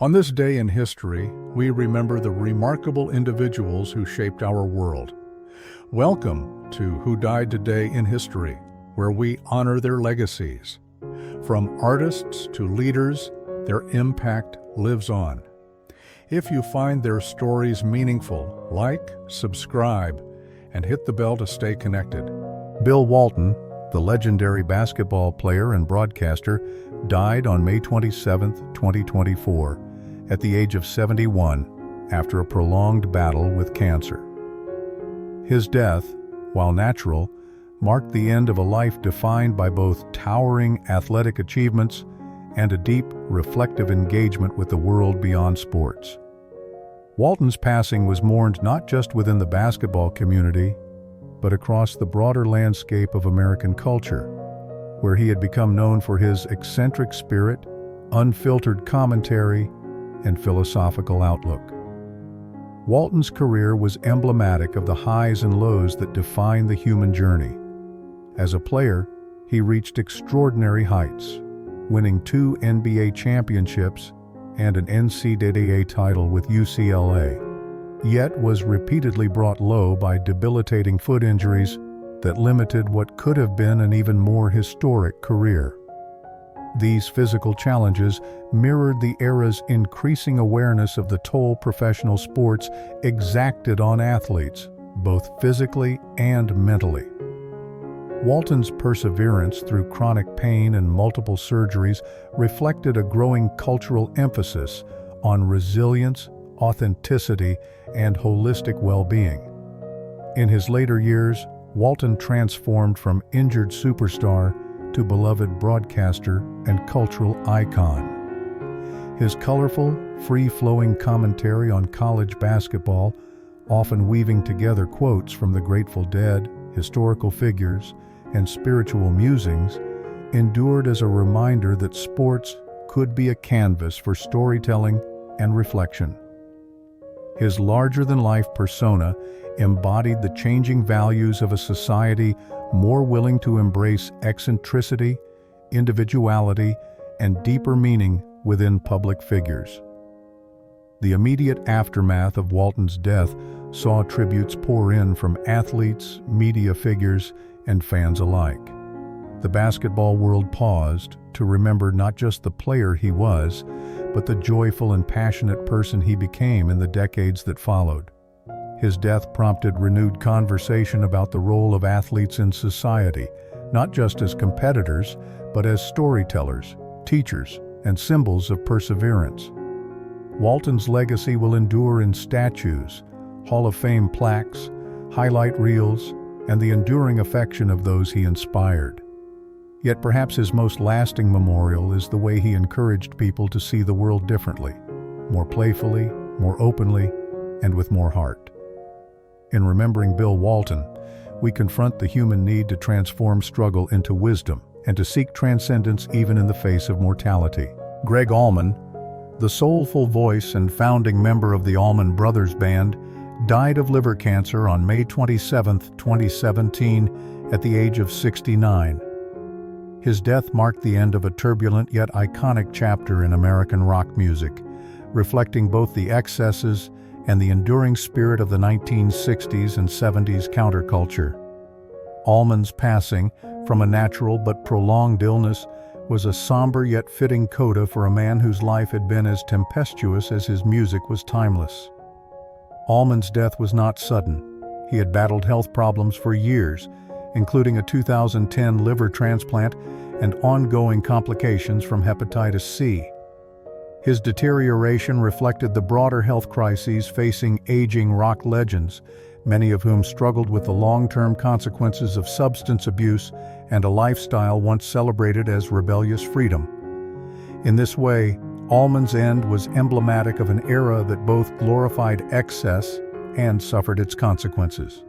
On this day in history, we remember the remarkable individuals who shaped our world. Welcome to Who Died Today in History, where we honor their legacies. From artists to leaders, their impact lives on. If you find their stories meaningful, like, subscribe, and hit the bell to stay connected. Bill Walton, the legendary basketball player and broadcaster, died on May 27, 2024, at the age of 71 after a prolonged battle with cancer. His death, while natural, marked the end of a life defined by both towering athletic achievements and a deep, reflective engagement with the world beyond sports. Walton's passing was mourned not just within the basketball community, but across the broader landscape of American culture, where he had become known for his eccentric spirit, unfiltered commentary, and philosophical outlook. Walton's career was emblematic of the highs and lows that define the human journey. As a player, he reached extraordinary heights, winning 2 NBA championships and an NCAA title with UCLA, yet was repeatedly brought low by debilitating foot injuries that limited what could have been an even more historic career. These physical challenges mirrored the era's increasing awareness of the toll professional sports exacted on athletes, both physically and mentally. Walton's perseverance through chronic pain and multiple surgeries reflected a growing cultural emphasis on resilience, authenticity, and holistic well-being. In his later years, Walton transformed from injured superstar to beloved broadcaster and cultural icon. His colorful, free-flowing commentary on college basketball, often weaving together quotes from the Grateful Dead, historical figures, and spiritual musings, endured as a reminder that sports could be a canvas for storytelling and reflection. His larger-than-life persona embodied the changing values of a society more willing to embrace eccentricity, individuality, and deeper meaning within public figures. The immediate aftermath of Walton's death saw tributes pour in from athletes, media figures, and fans alike. The basketball world paused to remember not just the player he was, but the joyful and passionate person he became in the decades that followed. His death prompted renewed conversation about the role of athletes in society, not just as competitors, but as storytellers, teachers, and symbols of perseverance. Walton's legacy will endure in statues, Hall of Fame plaques, highlight reels, and the enduring affection of those he inspired. Yet perhaps his most lasting memorial is the way he encouraged people to see the world differently, more playfully, more openly, and with more heart. In remembering Bill Walton, we confront the human need to transform struggle into wisdom and to seek transcendence even in the face of mortality. Gregg Allman, the soulful voice and founding member of the Allman Brothers Band, died of liver cancer on May 27, 2017, at the age of 69. His death marked the end of a turbulent yet iconic chapter in American rock music, reflecting both the excesses and the enduring spirit of the 1960s and 70s counterculture. Allman's passing, from a natural but prolonged illness, was a somber yet fitting coda for a man whose life had been as tempestuous as his music was timeless. Allman's death was not sudden. He had battled health problems for years, including a 2010 liver transplant and ongoing complications from hepatitis C. His deterioration reflected the broader health crises facing aging rock legends, many of whom struggled with the long-term consequences of substance abuse and a lifestyle once celebrated as rebellious freedom. In this way, Allman's end was emblematic of an era that both glorified excess and suffered its consequences.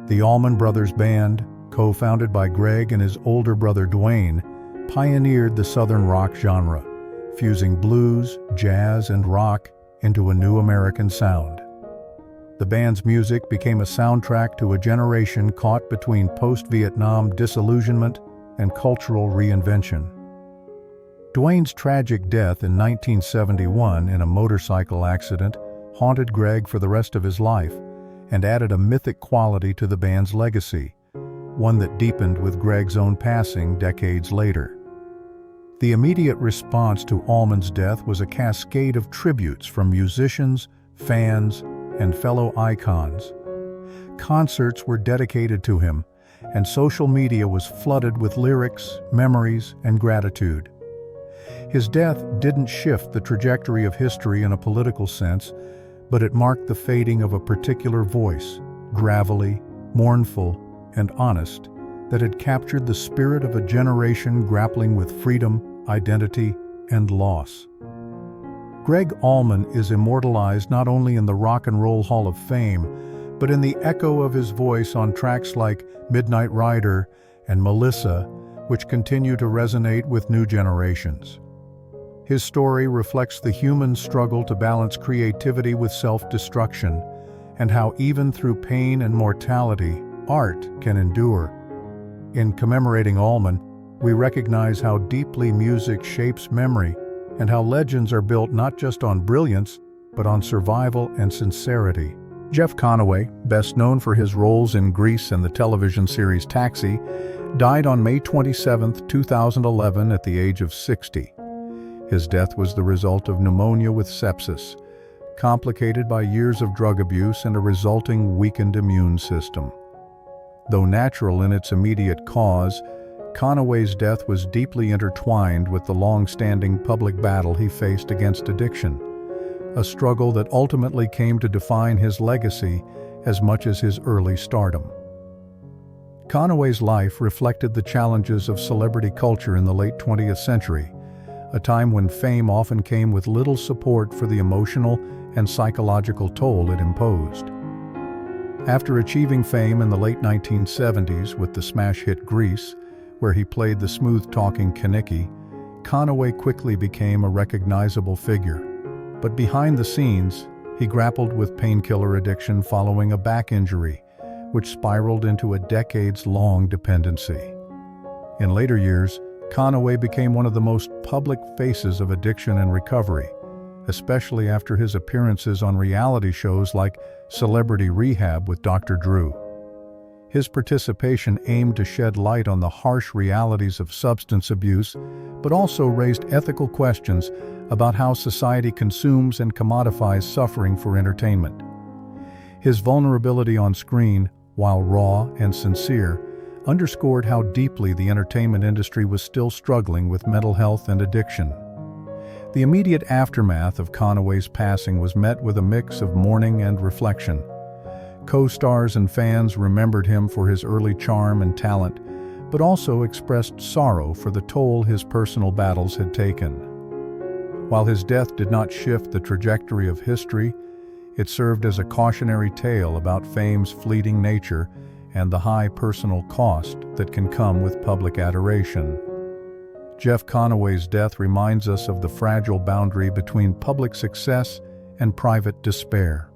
The Allman Brothers Band, co-founded by Gregg and his older brother Dwayne, pioneered the Southern rock genre, fusing blues, jazz, and rock into a new American sound. The band's music became a soundtrack to a generation caught between post-Vietnam disillusionment and cultural reinvention. Dwayne's tragic death in 1971 in a motorcycle accident haunted Gregg for the rest of his life and added a mythic quality to the band's legacy, one that deepened with Gregg's own passing decades later. The immediate response to Allman's death was a cascade of tributes from musicians, fans, and fellow icons. Concerts were dedicated to him, and social media was flooded with lyrics, memories, and gratitude. His death didn't shift the trajectory of history in a political sense, but it marked the fading of a particular voice, gravelly, mournful, and honest, that had captured the spirit of a generation grappling with freedom, identity, and loss. Gregg Allman is immortalized not only in the Rock and Roll Hall of Fame, but in the echo of his voice on tracks like Midnight Rider and Melissa, which continue to resonate with new generations. His story reflects the human struggle to balance creativity with self-destruction, and how even through pain and mortality, art can endure. In commemorating Allman, we recognize how deeply music shapes memory and how legends are built not just on brilliance, but on survival and sincerity. Jeff Conaway, best known for his roles in Grease and the television series Taxi, died on May 27, 2011 at the age of 60. His death was the result of pneumonia with sepsis, complicated by years of drug abuse and a resulting weakened immune system. Though natural in its immediate cause, Conaway's death was deeply intertwined with the long-standing public battle he faced against addiction, a struggle that ultimately came to define his legacy as much as his early stardom. Conaway's life reflected the challenges of celebrity culture in the late 20th century, a time when fame often came with little support for the emotional and psychological toll it imposed. After achieving fame in the late 1970s with the smash hit Grease, where he played the smooth-talking Kenickie, Conaway quickly became a recognizable figure. But behind the scenes, he grappled with painkiller addiction following a back injury, which spiraled into a decades-long dependency. In later years, Conaway became one of the most public faces of addiction and recovery, especially after his appearances on reality shows like Celebrity Rehab with Dr. Drew. His participation aimed to shed light on the harsh realities of substance abuse, but also raised ethical questions about how society consumes and commodifies suffering for entertainment. His vulnerability on screen, while raw and sincere, underscored how deeply the entertainment industry was still struggling with mental health and addiction. The immediate aftermath of Conaway's passing was met with a mix of mourning and reflection. Co-stars and fans remembered him for his early charm and talent, but also expressed sorrow for the toll his personal battles had taken. While his death did not shift the trajectory of history, it served as a cautionary tale about fame's fleeting nature and the high personal cost that can come with public adoration. Jeff Conaway's death reminds us of the fragile boundary between public success and private despair.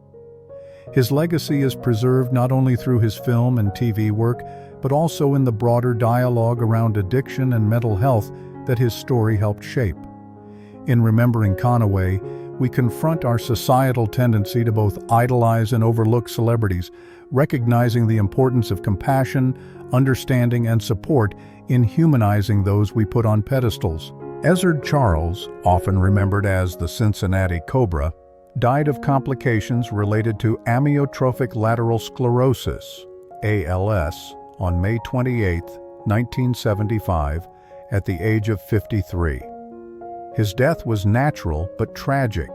His legacy is preserved not only through his film and TV work, but also in the broader dialogue around addiction and mental health that his story helped shape. In remembering Conaway, we confront our societal tendency to both idolize and overlook celebrities, recognizing the importance of compassion, understanding, and support in humanizing those we put on pedestals. Ezard Charles, often remembered as the Cincinnati Cobra, died of complications related to amyotrophic lateral sclerosis, ALS, on May 28, 1975, at the age of 53. His death was natural but tragic,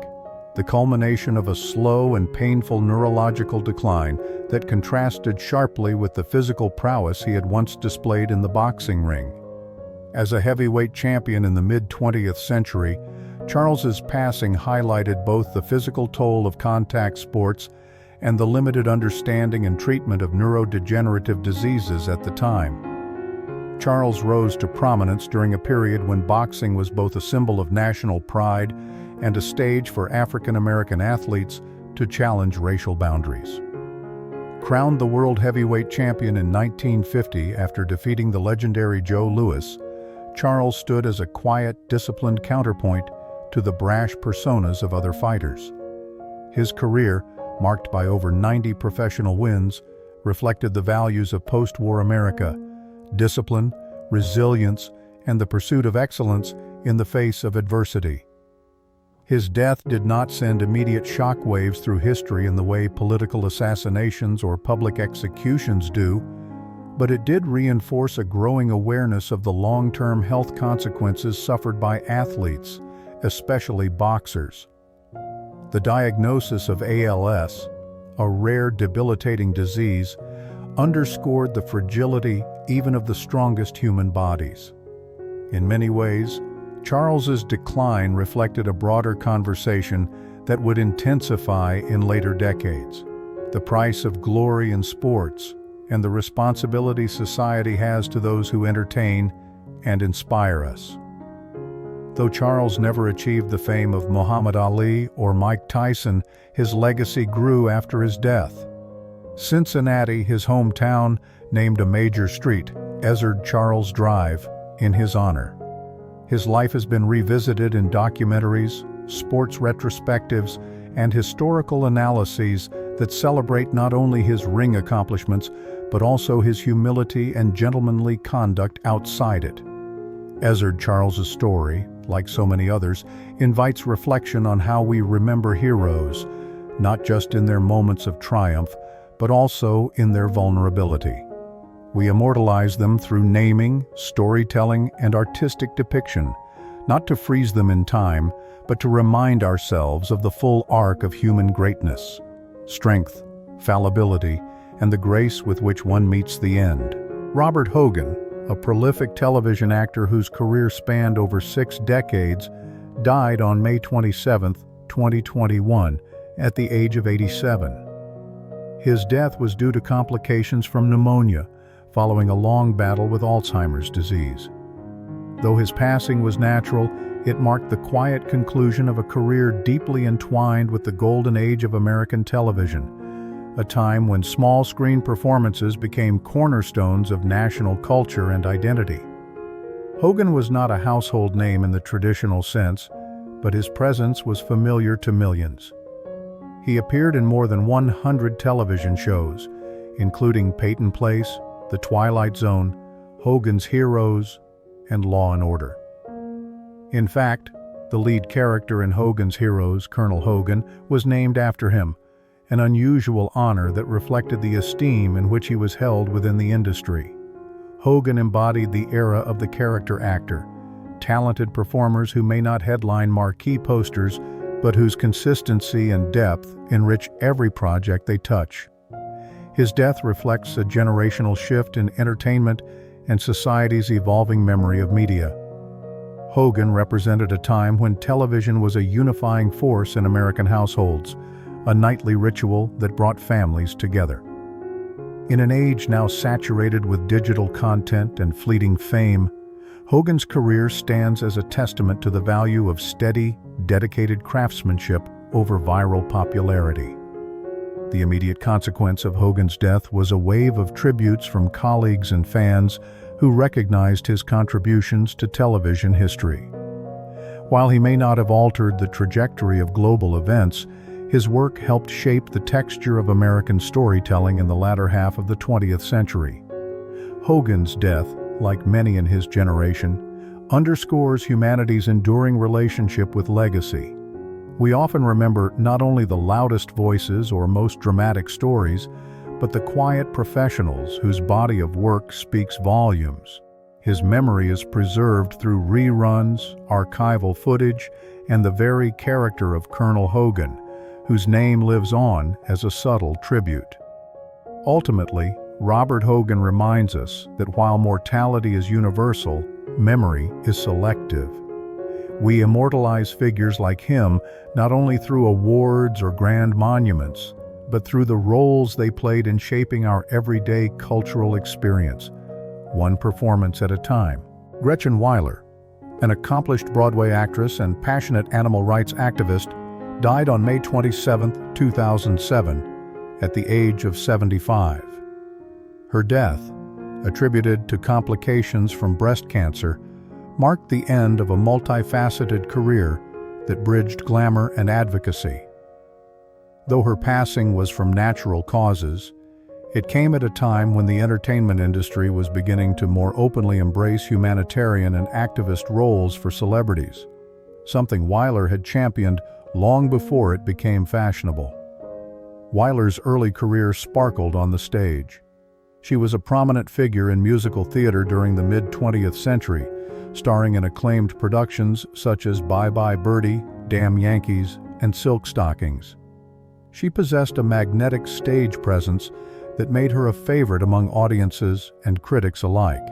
the culmination of a slow and painful neurological decline that contrasted sharply with the physical prowess he had once displayed in the boxing ring. As a heavyweight champion in the mid-20th century, Charles's passing highlighted both the physical toll of contact sports and the limited understanding and treatment of neurodegenerative diseases at the time. Charles rose to prominence during a period when boxing was both a symbol of national pride and a stage for African American athletes to challenge racial boundaries. Crowned the world heavyweight champion in 1950 after defeating the legendary Joe Louis, Charles stood as a quiet, disciplined counterpoint to the brash personas of other fighters. His career, marked by over 90 professional wins, reflected the values of post-war America: discipline, resilience, and the pursuit of excellence in the face of adversity. His death did not send immediate shockwaves through history in the way political assassinations or public executions do, but it did reinforce a growing awareness of the long-term health consequences suffered by athletes, especially boxers. The diagnosis of ALS, a rare debilitating disease, underscored the fragility even of the strongest human bodies. In many ways, Charles's decline reflected a broader conversation that would intensify in later decades: the price of glory in sports and the responsibility society has to those who entertain and inspire us. Though Charles never achieved the fame of Muhammad Ali or Mike Tyson, his legacy grew after his death. Cincinnati, his hometown, named a major street, Ezard Charles Drive, in his honor. His life has been revisited in documentaries, sports retrospectives, and historical analyses that celebrate not only his ring accomplishments, but also his humility and gentlemanly conduct outside it. Ezard Charles's story, like so many others, invites reflection on how we remember heroes, not just in their moments of triumph, but also in their vulnerability. We immortalize them through naming, storytelling, and artistic depiction, not to freeze them in time, but to remind ourselves of the full arc of human greatness: strength, fallibility, and the grace with which one meets the end. Robert Hogan, a prolific television actor whose career spanned over 6 decades, died on May 27, 2021, at the age of 87. His death was due to complications from pneumonia, following a long battle with Alzheimer's disease. Though his passing was natural, it marked the quiet conclusion of a career deeply entwined with the golden age of American television, a time when small-screen performances became cornerstones of national culture and identity. Hogan was not a household name in the traditional sense, but his presence was familiar to millions. He appeared in more than 100 television shows, including Peyton Place, The Twilight Zone, Hogan's Heroes, and Law and Order. In fact, the lead character in Hogan's Heroes, Colonel Hogan, was named after him, an unusual honor that reflected the esteem in which he was held within the industry. Hogan embodied the era of the character actor, talented performers who may not headline marquee posters, but whose consistency and depth enrich every project they touch. His death reflects a generational shift in entertainment and society's evolving memory of media. Hogan represented a time when television was a unifying force in American households, a nightly ritual that brought families together. In an age now saturated with digital content and fleeting fame, Hogan's career stands as a testament to the value of steady, dedicated craftsmanship over viral popularity. The immediate consequence of Hogan's death was a wave of tributes from colleagues and fans who recognized his contributions to television history. While he may not have altered the trajectory of global events, his work helped shape the texture of American storytelling in the latter half of the 20th century. Hogan's death, like many in his generation, underscores humanity's enduring relationship with legacy. We often remember not only the loudest voices or most dramatic stories, but the quiet professionals whose body of work speaks volumes. His memory is preserved through reruns, archival footage, and the very character of Colonel Hogan, whose name lives on as a subtle tribute. Ultimately, Robert Hogan reminds us that while mortality is universal, memory is selective. We immortalize figures like him not only through awards or grand monuments, but through the roles they played in shaping our everyday cultural experience, one performance at a time. Gretchen Wiler, an accomplished Broadway actress and passionate animal rights activist, died on May 27, 2007, at the age of 75. Her death, attributed to complications from breast cancer, marked the end of a multifaceted career that bridged glamour and advocacy. Though her passing was from natural causes, it came at a time when the entertainment industry was beginning to more openly embrace humanitarian and activist roles for celebrities, something Wiler had championed long before it became fashionable. Wiler's early career sparkled on the stage. She was a prominent figure in musical theater during the mid-20th century, starring in acclaimed productions such as Bye Bye Birdie, Damn Yankees, and Silk Stockings. She possessed a magnetic stage presence that made her a favorite among audiences and critics alike.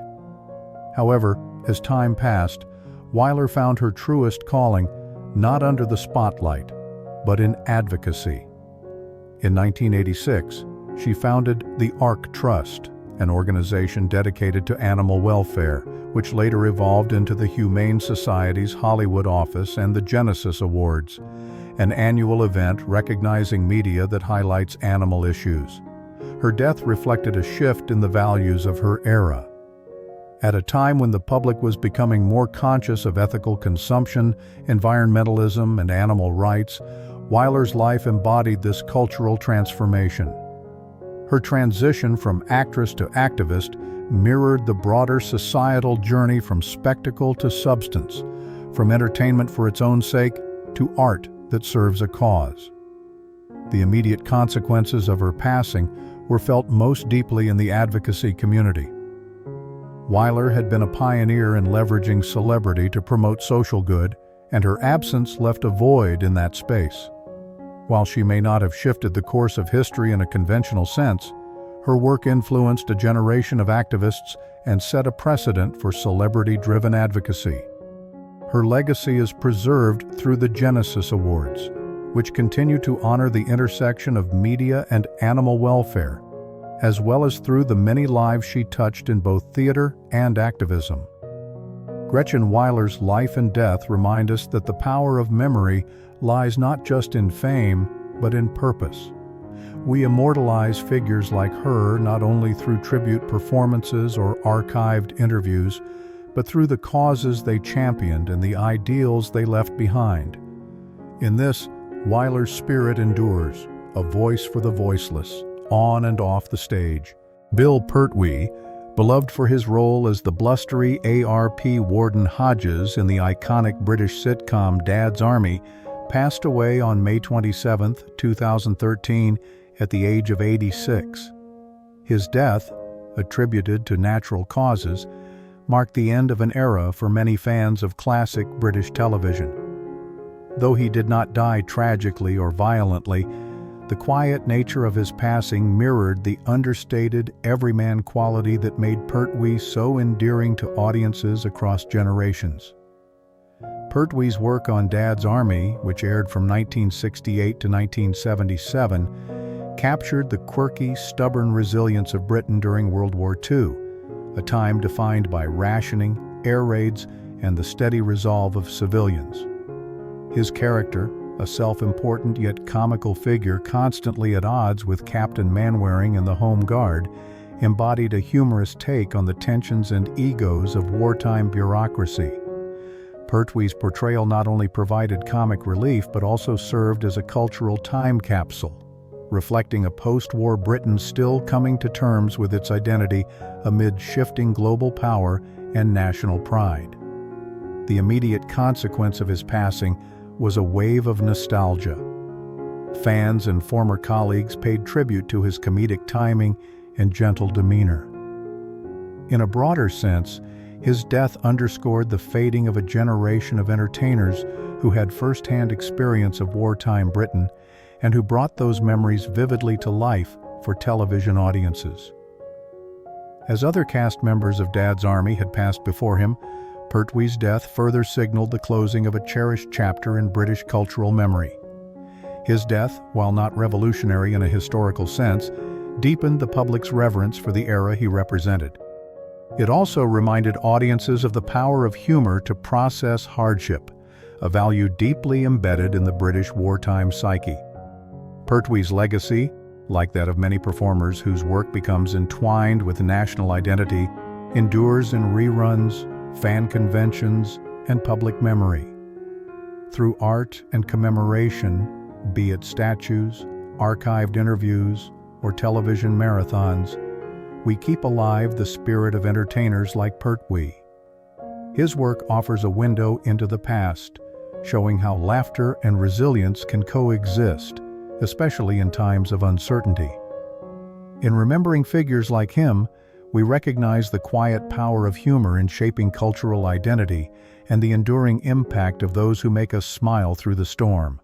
However, as time passed, Wiler found her truest calling not under the spotlight, but in advocacy. In 1986, she founded the ARC Trust, an organization dedicated to animal welfare, which later evolved into the Humane Society's Hollywood office and the Genesis Awards, an annual event recognizing media that highlights animal issues. Her death reflected a shift in the values of her era. At a time when the public was becoming more conscious of ethical consumption, environmentalism, and animal rights, Wiler's life embodied this cultural transformation. Her transition from actress to activist mirrored the broader societal journey from spectacle to substance, from entertainment for its own sake to art that serves a cause. The immediate consequences of her passing were felt most deeply in the advocacy community. Wiler had been a pioneer in leveraging celebrity to promote social good, and her absence left a void in that space. While she may not have shifted the course of history in a conventional sense, her work influenced a generation of activists and set a precedent for celebrity-driven advocacy. Her legacy is preserved through the Genesis Awards, which continue to honor the intersection of media and animal welfare, as well as through the many lives she touched in both theater and activism. Gretchen Wiler's life and death remind us that the power of memory lies not just in fame, but in purpose. We immortalize figures like her not only through tribute performances or archived interviews, but through the causes they championed and the ideals they left behind. In this, Wiler's spirit endures, a voice for the voiceless, on and off the stage. Bill Pertwee, beloved for his role as the blustery ARP Warden Hodges in the iconic British sitcom Dad's Army, passed away on May 27, 2013, at the age of 86. His death, attributed to natural causes, marked the end of an era for many fans of classic British television. Though he did not die tragically or violently, the quiet nature of his passing mirrored the understated, everyman quality that made Pertwee so endearing to audiences across generations. Pertwee's work on Dad's Army, which aired from 1968 to 1977, captured the quirky, stubborn resilience of Britain during World War II, a time defined by rationing, air raids, and the steady resolve of civilians. His character, a self-important yet comical figure constantly at odds with Captain Manwaring and the Home Guard, embodied a humorous take on the tensions and egos of wartime bureaucracy. Pertwee's portrayal not only provided comic relief but also served as a cultural time capsule, reflecting a post-war Britain still coming to terms with its identity amid shifting global power and national pride. The immediate consequence of his passing was a wave of nostalgia. Fans and former colleagues paid tribute to his comedic timing and gentle demeanor. In a broader sense, his death underscored the fading of a generation of entertainers who had first-hand experience of wartime Britain and who brought those memories vividly to life for television audiences. As other cast members of Dad's Army had passed before him, Pertwee's death further signaled the closing of a cherished chapter in British cultural memory. His death, while not revolutionary in a historical sense, deepened the public's reverence for the era he represented. It also reminded audiences of the power of humor to process hardship, a value deeply embedded in the British wartime psyche. Pertwee's legacy, like that of many performers whose work becomes entwined with national identity, endures in reruns, fan conventions, and public memory. Through art and commemoration, be it statues, archived interviews, or television marathons, we keep alive the spirit of entertainers like Pertwee. His work offers a window into the past, showing how laughter and resilience can coexist, especially in times of uncertainty. In remembering figures like him, we recognize the quiet power of humor in shaping cultural identity and the enduring impact of those who make us smile through the storm.